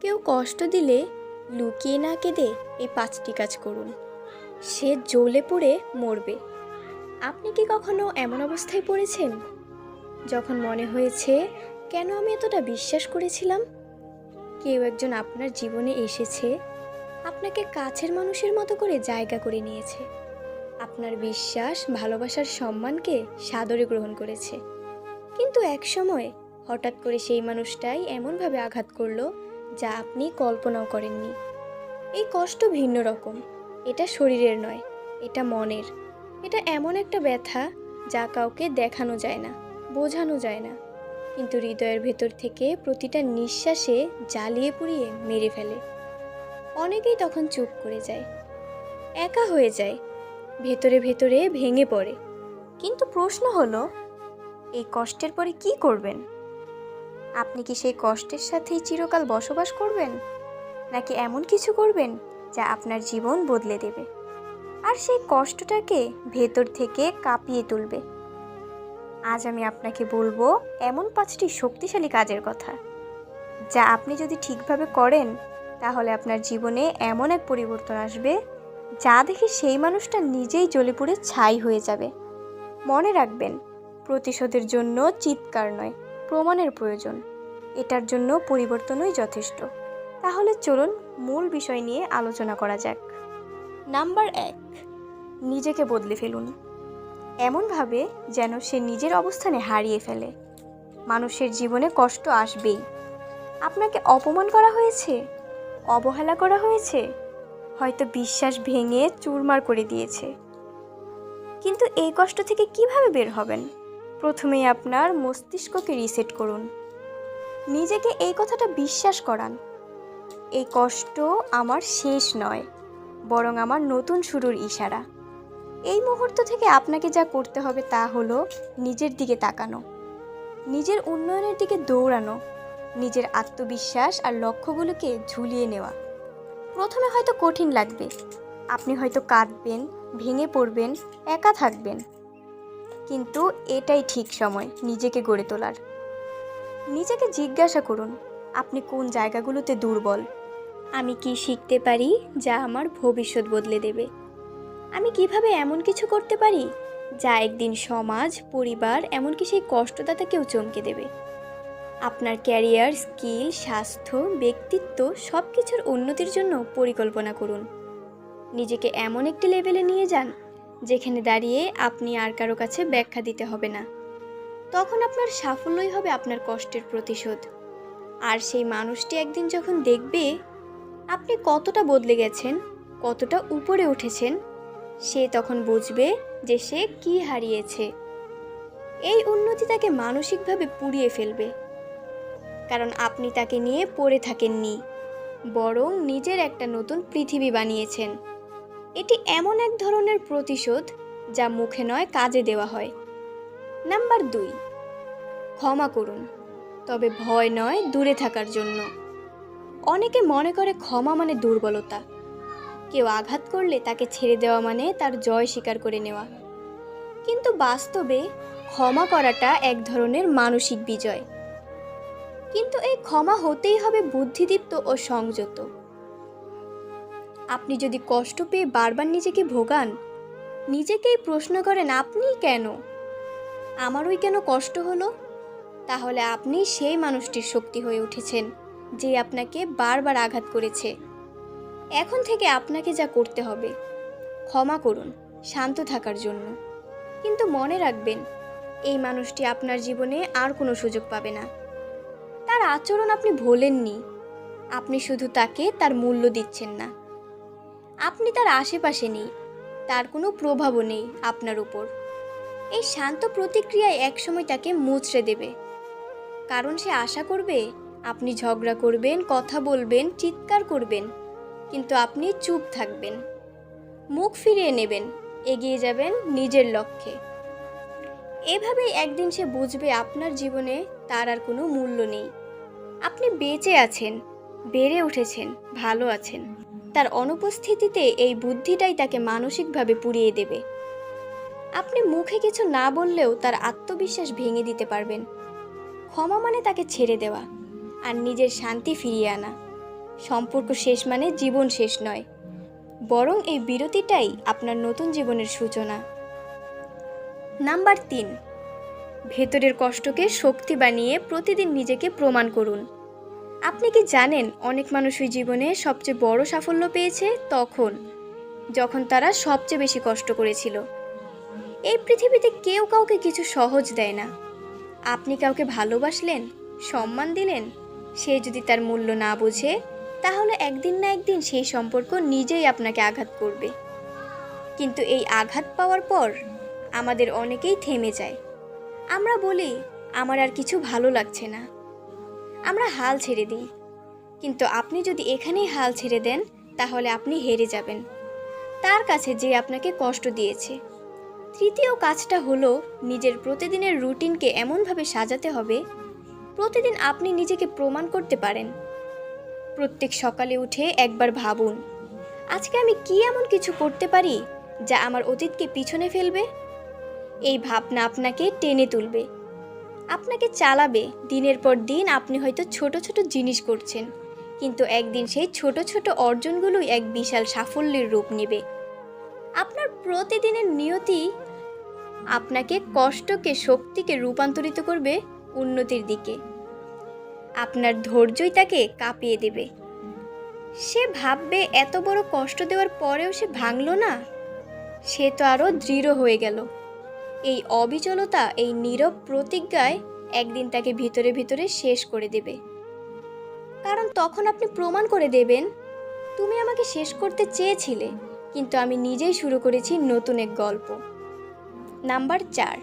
কেউ কষ্ট দিলে লুকিয়ে না কেঁদে এই 5টি কাজ করুন। সে জ্বলে পুড়ে মরবে। আপনি কি কখনো এমন অবস্থায় পড়েছেন যখন মনে হয়েছে কেন আমি এতটা বিশ্বাস করেছিলাম? কেউ একজন আপনার জীবনে এসেছে, আপনাকে কাছের মানুষের মতো করে জায়গা করে নিয়েছে, আপনার বিশ্বাস ভালোবাসার সম্মানকে সাদরে গ্রহণ করেছে। কিন্তু এক সময় হঠাৎ করে সেই মানুষটাই এমনভাবে আঘাত করলো যা আপনি কল্পনাও করেননি। এই কষ্ট ভিন্ন রকম। এটা শরীরের নয়, এটা মনের। এটা এমন একটা ব্যথা যা কাউকে দেখানো যায় না, বোঝানো যায় না, কিন্তু হৃদয়ের ভেতর থেকে প্রতিটা নিঃশ্বাসে জ্বালিয়ে পুড়িয়ে মেরে ফেলে। অনেকেই তখন চুপ করে যায়, একা হয়ে যায়, ভেতরে ভেতরে ভেঙে পড়ে। কিন্তু প্রশ্ন হলো, এই কষ্টের পরে কি করবেন? আপনি কি সেই কষ্টের সাথেই চিরকাল বসবাস করবেন, নাকি এমন কিছু করবেন যা আপনার জীবন বদলে দেবে আর সেই কষ্টটাকে ভেতর থেকে কাঁপিয়ে তুলবে? আজ আমি আপনাকে বলবো এমন 5টি শক্তিশালী কাজের কথা, যা আপনি যদি ঠিকভাবে করেন তাহলে আপনার জীবনে এমন এক পরিবর্তন আসবে যা দেখে সেই মানুষটা নিজেই জ্বলে পুড়ে ছাই হয়ে যাবে। মনে রাখবেন, প্রতিশোধের জন্য চিৎকার নয়, প্রমাণের প্রয়োজন। এটার জন্য পরিবর্তনই যথেষ্ট। তাহলে চলুন মূল বিষয় নিয়ে আলোচনা করা যাক। নাম্বার 1, নিজেকে বদলে ফেলুন এমনভাবে যেন সে নিজের অবস্থানে হারিয়ে ফেলে। মানুষের জীবনে কষ্ট আসবেই। আপনাকে অপমান করা হয়েছে, অবহেলা করা হয়েছে, হয়তো বিশ্বাস ভেঙে চুরমার করে দিয়েছে। কিন্তু এই কষ্ট থেকে কিভাবে বের হবেন? প্রথমেই আপনার মস্তিষ্ককে রিসেট করুন। নিজেকে এই কথাটা বিশ্বাস করান, এই কষ্ট আমার শেষ নয়, বরং আমার নতুন শুরুর ইশারা। এই মুহূর্ত থেকে আপনাকে যা করতে হবে তা হলো নিজের দিকে তাকানো, নিজের উন্নয়নের দিকে দৌড়ানো, নিজের আত্মবিশ্বাস আর লক্ষ্যগুলোকে ঝুলিয়ে নেওয়া। প্রথমে হয়তো কঠিন লাগবে, আপনি হয়তো কাঁদবেন, ভেঙে পড়বেন, একা থাকবেন, কিন্তু এটাই ঠিক সময় নিজেকে গড়ে তোলার। নিজেকে জিজ্ঞাসা করুন, আপনি কোন জায়গাগুলোতে দুর্বল? আমি কি শিখতে পারি যা আমার ভবিষ্যৎ বদলে দেবে? আমি কিভাবে এমন কিছু করতে পারি যা একদিন সমাজ, পরিবার, এমনকি সেই কষ্টদাতাকেও চমকে দেবে? আপনার ক্যারিয়ার, স্কিল, স্বাস্থ্য, ব্যক্তিত্ব সব কিছুর উন্নতির জন্য পরিকল্পনা করুন। নিজেকে এমন একটি লেভেলে নিয়ে যান যেখানে দাঁড়িয়ে আপনি আর কারো কাছে ব্যাখ্যা দিতে হবে না। তখন আপনার সাফল্যই হবে আপনার কষ্টের প্রতিশোধ। আর সেই মানুষটি একদিন যখন দেখবে আপনি কতটা বদলে গেছেন, কতটা উপরে উঠেছেন, সে তখন বুঝবে যে সে কি হারিয়েছে। এই উন্নতি তাকে মানসিকভাবে পুড়িয়ে ফেলবে, কারণ আপনি তাকে নিয়ে পড়ে থাকেননি, বরং নিজের একটা নতুন পৃথিবী বানিয়েছেন। এটি এমন এক ধরনের প্রতিশোধ যা মুখে নয়, কাজে দেওয়া হয়। নাম্বার 2, ক্ষমা করুন, তবে ভয় নয়, দূরে থাকার জন্য। অনেকে মনে করে ক্ষমা মানে দুর্বলতা। কেউ আঘাত করলে তাকে ছেড়ে দেওয়া মানে তার জয় স্বীকার করে নেওয়া। কিন্তু বাস্তবে ক্ষমা করাটা এক ধরনের মানসিক বিজয়। কিন্তু এই ক্ষমা হতেই হবে বুদ্ধিদীপ্ত ও সংযত। আপনি যদি কষ্ট পেয়ে বারবার নিজেকে ভোগান, নিজেকেই প্রশ্ন করেন আপনি কেন, আমারই কেন কষ্ট হলো, তাহলে আপনি সেই মানুষটির শক্তি হয়ে উঠেছেন যে আপনাকে বারবার আঘাত করেছে। এখন থেকে আপনাকে যা করতে হবে, ক্ষমা করুন শান্ত থাকার জন্য। কিন্তু মনে রাখবেন, এই মানুষটি আপনার জীবনে আর কোনো সুযোগ পাবে না। তার আচরণ আপনি ভোলেননি, আপনি শুধু তাকে তার মূল্য দিচ্ছেন না। আপনি তার আশেপাশে নেই, তার কোনো প্রভাবও নেই আপনার উপর। এই শান্ত প্রতিক্রিয়ায় একসময় তাকে মুচড়ে দেবে, কারণ সে আশা করবে আপনি ঝগড়া করবেন, কথা বলবেন, চিৎকার করবেন, কিন্তু আপনি চুপ থাকবেন, মুখ ফিরিয়ে নেবেন, এগিয়ে যাবেন নিজের লক্ষ্যে। এভাবেই একদিন সে বুঝবে আপনার জীবনে তার আর কোনো মূল্য নেই। আপনি বেঁচে আছেন, বেড়ে উঠেছেন, ভালো আছেন। তার অনুপস্থিতিতে এই বুদ্ধিটাই তাকে মানসিকভাবে পুড়িয়ে দেবে। আপনি মুখে কিছু না বললেও তার আত্মবিশ্বাস ভেঙে দিতে পারবেন। ক্ষমা মানে তাকে ছেড়ে দেওয়া আর নিজের শান্তি ফিরিয়ে আনা। সম্পর্ক শেষ মানে জীবন শেষ নয়, বরং এই বিরতিটাই আপনার নতুন জীবনের সূচনা। নাম্বার 3, ভেতরের কষ্টকে শক্তি বানিয়ে প্রতিদিন নিজেকে প্রমাণ করুন। আপনি কি জানেন অনেক মানুষই জীবনে সবচেয়ে বড় সাফল্য পেয়েছে যখন তারা সবচেয়ে বেশি কষ্ট করেছিল। এই পৃথিবীতে কেউ কাউকে কিছু সহজ দেয় না। আপনি কাউকে ভালোবাসলেন, সম্মান দিলেন, সে যদি তার মূল্য না বোঝে, তাহলে একদিন না একদিন সেই সম্পর্ক নিজেই আপনাকে আঘাত করবে। কিন্তু এই আঘাত পাওয়ার পর আমাদের অনেকেই থেমে যায়। আমরা বলি, আমার আর কিছু ভালো লাগছে না। আমরা হাল ছেড়ে দিই। কিন্তু আপনি যদি এখানেই হাল ছেড়ে দেন, তাহলে আপনি হেরে যাবেন তার কাছে, যে আপনাকে কষ্ট দিয়েছে। তৃতীয় কাজটা হলো নিজের প্রতিদিনের রুটিনকে এমনভাবে সাজাতে হবে প্রতিদিন আপনি নিজেকে প্রমাণ করতে পারেন। প্রত্যেক সকালে উঠে একবার ভাবুন, আজকে আমি কি এমন কিছু করতে পারি যা আমার অতীতকে পিছনে ফেলবে। এই ভাবনা আপনাকে টেনে তুলবে, আপনাকে চালাবে। দিনের পর দিন আপনি হয়তো ছোট ছোট জিনিস করছেন, কিন্তু একদিন সেই ছোট ছোট অর্জনগুলোই এক বিশাল সাফল্যের রূপ নেবে। আপনার প্রতিদিনের নিয়তি আপনাকে কষ্টকে শক্তিকে রূপান্তরিত করবে উন্নতির দিকে। আপনার ধৈর্যই তাকে কাঁপিয়ে দেবে। সে ভাববে, এত বড় কষ্ট দেওয়ার পরেও সে ভাঙল না, সে তো আরও দৃঢ় হয়ে গেল। এই অবিচলতা, এই নীরব প্রতিজ্ঞায় একদিন তাকে ভিতরে ভিতরে শেষ করে দেবে। কারণ তখন আপনি প্রমাণ করে দেবেন, তুমি আমাকে শেষ করতে চেয়েছিলে, কিন্তু আমি নিজেই শুরু করেছি নতুন এক গল্প। নাম্বার 4,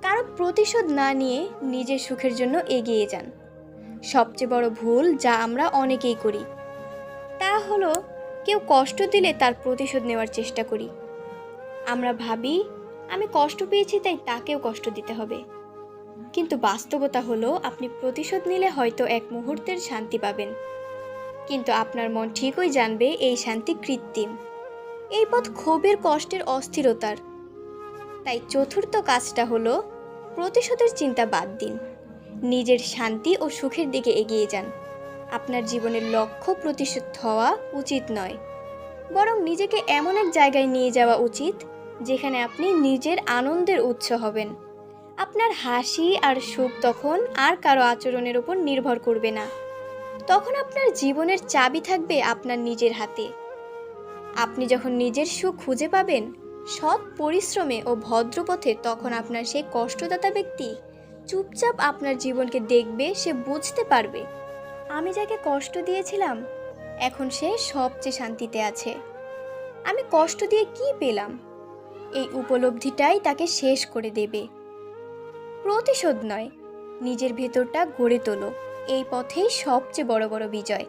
কারো প্রতিশোধ না নিয়ে নিজের সুখের জন্য এগিয়ে যান। সবচেয়ে বড় ভুল যা আমরা অনেকেই করি তা হলো কেউ কষ্ট দিলে তার প্রতিশোধ নেওয়ার চেষ্টা করি। আমরা ভাবি, আমি কষ্ট পেয়েছি তাই তাকেও কষ্ট দিতে হবে। কিন্তু বাস্তবতা হলো, আপনি প্রতিশোধ নিলে হয়তো এক মুহূর্তের শান্তি পাবেন, কিন্তু আপনার মন ঠিকই জানবে এই শান্তি কৃত্রিম। এই পথ ক্ষোভের, কষ্টের, অস্থিরতার। তাই চতুর্থ কাজটা হলো প্রতিশোধের চিন্তা বাদ দিন, নিজের শান্তি ও সুখের দিকে এগিয়ে যান। আপনার জীবনের লক্ষ্য প্রতিশোধ হওয়া উচিত নয়, বরং নিজেকে এমন এক জায়গায় নিয়ে যাওয়া উচিত যেখানে আপনি নিজের আনন্দের উৎস হবেন। আপনার হাসি আর সুখ তখন আর কারো আচরণের উপর নির্ভর করবে না। তখন আপনার জীবনের চাবি থাকবে আপনার নিজের হাতে। আপনি যখন নিজের সুখ খুঁজে পাবেন সৎ পরিশ্রমে ও ভদ্রপথে, তখন আপনার সেই কষ্টদাতা ব্যক্তি চুপচাপ আপনার জীবনকে দেখবে। সে বুঝতে পারবে, আমি যাকে কষ্ট দিয়েছিলাম এখন সে সবচেয়ে শান্তিতে আছে। আমি কষ্ট দিয়ে কি পেলাম, এই উপলব্ধিটাই তাকে শেষ করে দেবে। প্রতিশোধ নয়, নিজের ভেতরটা গড়ে তোলো। এই পথেই সবচেয়ে বড় বড় বিজয়।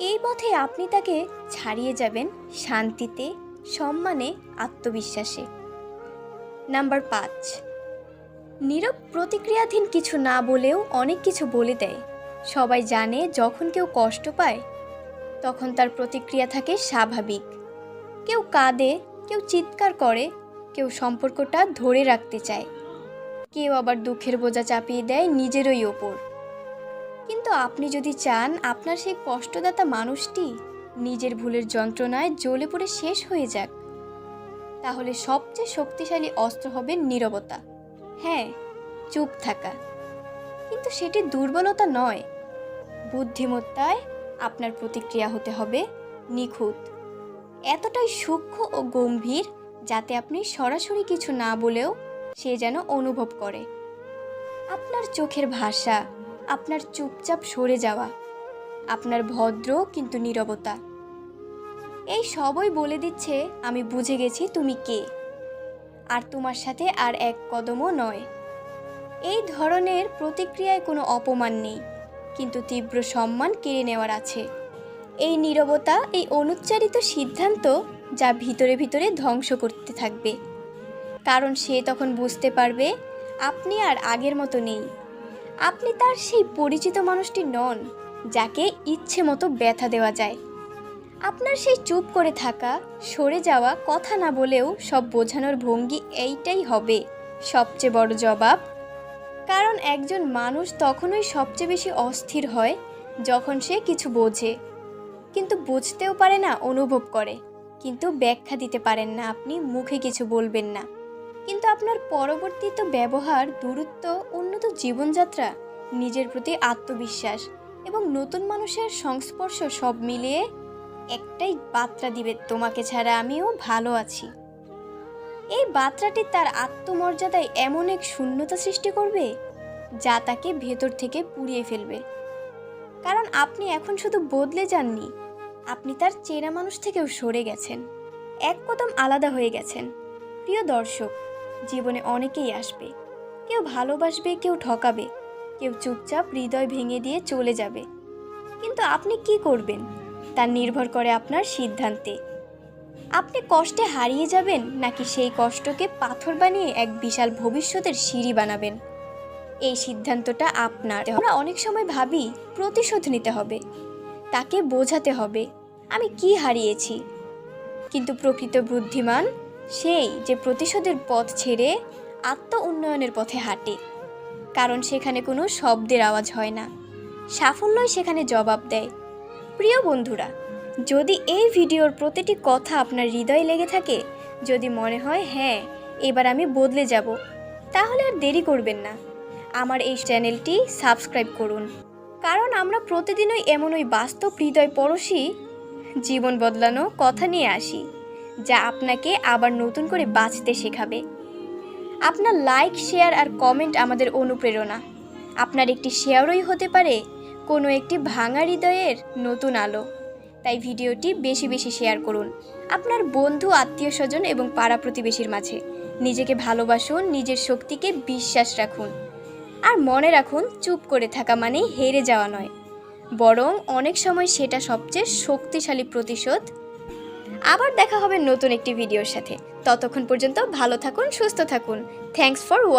এই পথে আপনি তাকে ছাড়িয়ে যাবেন শান্তিতে, সম্মানে, আত্মবিশ্বাসে। নাম্বার 5, নীরব প্রতিক্রিয়াধীন কিছু না বলেও অনেক কিছু বলে দেয়। সবাই জানে যখন কেউ কষ্ট পায় তখন তার প্রতিক্রিয়া থাকে স্বাভাবিক। কেউ কাঁদে, কেউ চিৎকার করে, কেউ সম্পর্কটা ধরে রাখতে চায়, কেউ আবার দুঃখের বোঝা চাপিয়ে দেয় নিজেরই ওপর। কিন্তু আপনি যদি চান আপনার সেই কষ্টদাতা মানুষটি নিজের ভুলের যন্ত্রণায় জ্বলে পড়ে শেষ হয়ে যাক, তাহলে সবচেয়ে শক্তিশালী অস্ত্র হবে নীরবতা। হ্যাঁ, চুপ থাকা, কিন্তু সেটি দুর্বলতা নয়। বুদ্ধিমত্তায় আপনার প্রতিক্রিয়া হতে হবে নিখুঁত, এতটাই সূক্ষ্ম ও গম্ভীর যাতে আপনি সরাসরি কিছু না বলেও সে যেন অনুভব করে। আপনার চোখের ভাষা, আপনার চুপচাপ সরে যাওয়া, আপনার ভদ্র কিন্তু নীরবতা, এই সবই বলে দিচ্ছে আমি বুঝে গেছি তুমি কে, আর তোমার সাথে আর এক কদমও নয়। এই ধরনের প্রতিক্রিয়ায় কোনো অপমান নেই, কিন্তু তীব্র সম্মান কেড়ে নেওয়ার আছে। এই নীরবতা, এই অনুচ্চারিত সিদ্ধান্ত যা ভিতরে ভিতরে ধ্বংস করতে থাকবে। কারণ সে তখন বুঝতে পারবে আপনি আর আগের মতো নেই। আপনি তার সেই পরিচিত মানুষটি নন যাকে ইচ্ছে মতো ব্যথা দেওয়া যায়। আপনার সেই চুপ করে থাকা, সরে যাওয়া, কথা না বলেও সব বোঝানোর ভঙ্গি, এইটাই হবে সবচেয়ে বড় জবাব। কারণ একজন মানুষ তখনই সবচেয়ে বেশি অস্থির হয় যখন সে কিছু বোঝে, কিন্তু বুঝতেও পারে না, অনুভব করে, কিন্তু ব্যাখ্যা দিতে পারেন না, আপনি মুখে কিছু বলবেন না, কিন্তু আপনার পরবর্তীত ব্যবহার, দূরত্ব, উন্নত জীবনযাত্রা, নিজের প্রতি আত্মবিশ্বাস এবং নতুন মানুষের সংস্পর্শ সব মিলিয়ে একটাই বার্তা দিবে, তোমাকে ছাড়া আমিও ভালো আছি। এই বার্তাটি তার আত্মমর্যাদায় এমন এক শূন্যতা সৃষ্টি করবে যা তাকে ভেতর থেকে পুড়িয়ে ফেলবে। কারণ আপনি এখন শুধু বদলে যাননি, আপনি তার চেনা মানুষ থেকেও সরে গেছেন, এক কদম আলাদা হয়ে গেছেন। প্রিয় দর্শক, জীবনে অনেকেই আসবে, কেউ ভালোবাসবে, কেউ ঠকাবে, কেউ চুপচাপ হৃদয় ভেঙে দিয়ে চলে যাবে। কিন্তু আপনি কি করবেন তা নির্ভর করে আপনার সিদ্ধান্তে। আপনি কষ্টে হারিয়ে যাবেন নাকি সেই কষ্টকে পাথর বানিয়ে এক বিশাল ভবিষ্যতের সিঁড়ি বানাবেন, এই সিদ্ধান্তটা আপনার। আমরা অনেক সময় ভাবি প্রতিশোধ নিতে হবে, তাকে বোঝাতে হবে আমি কি হারিয়েছি, কিন্তু প্রকৃত বুদ্ধিমান সেই যে প্রতিশোধের পথ ছেড়ে আত্ম উন্নয়নের পথে হাঁটে। কারণ সেখানে কোনো শব্দের আওয়াজ হয় না, সাফল্যই সেখানে জবাব দেয়। প্রিয় বন্ধুরা, যদি এই ভিডিওর প্রতিটি কথা আপনার হৃদয়ে লেগে থাকে, যদি মনে হয় হ্যাঁ এবার আমি বদলে যাব, তাহলে আর দেরি করবেন না, আমার এই চ্যানেলটি সাবস্ক্রাইব করুন। কারণ আমরা প্রতিদিনই এমনই বাস্তব হৃদয় পরশী জীবন বদলানো কথা নিয়ে আসি, যা আপনাকে আবার নতুন করে বাঁচতে শেখাবে। আপনার লাইক, শেয়ার আর কমেন্ট আমাদের অনুপ্রেরণা। আপনার একটি শেয়ারই হতে পারে কোনো একটি ভাঙা হৃদয়ের নতুন আলো। তাই ভিডিওটি বেশি বেশি শেয়ার করুন আপনার বন্ধু, আত্মীয় স্বজন এবং পাড়া প্রতিবেশীর মাঝে। নিজেকে ভালোবাসুন, নিজের শক্তিকে বিশ্বাস রাখুন, আর মনে রাখুন চুপ করে থাকা মানেই হেরে যাওয়া নয়, বরং অনেক সময় সেটা সবচেয়ে শক্তিশালী প্রতিশোধ। আবার দেখা হবে নতুন একটি ভিডিওর সাথে। ততক্ষণ পর্যন্ত ভালো থাকুন, সুস্থ থাকুন। Thanks for watching.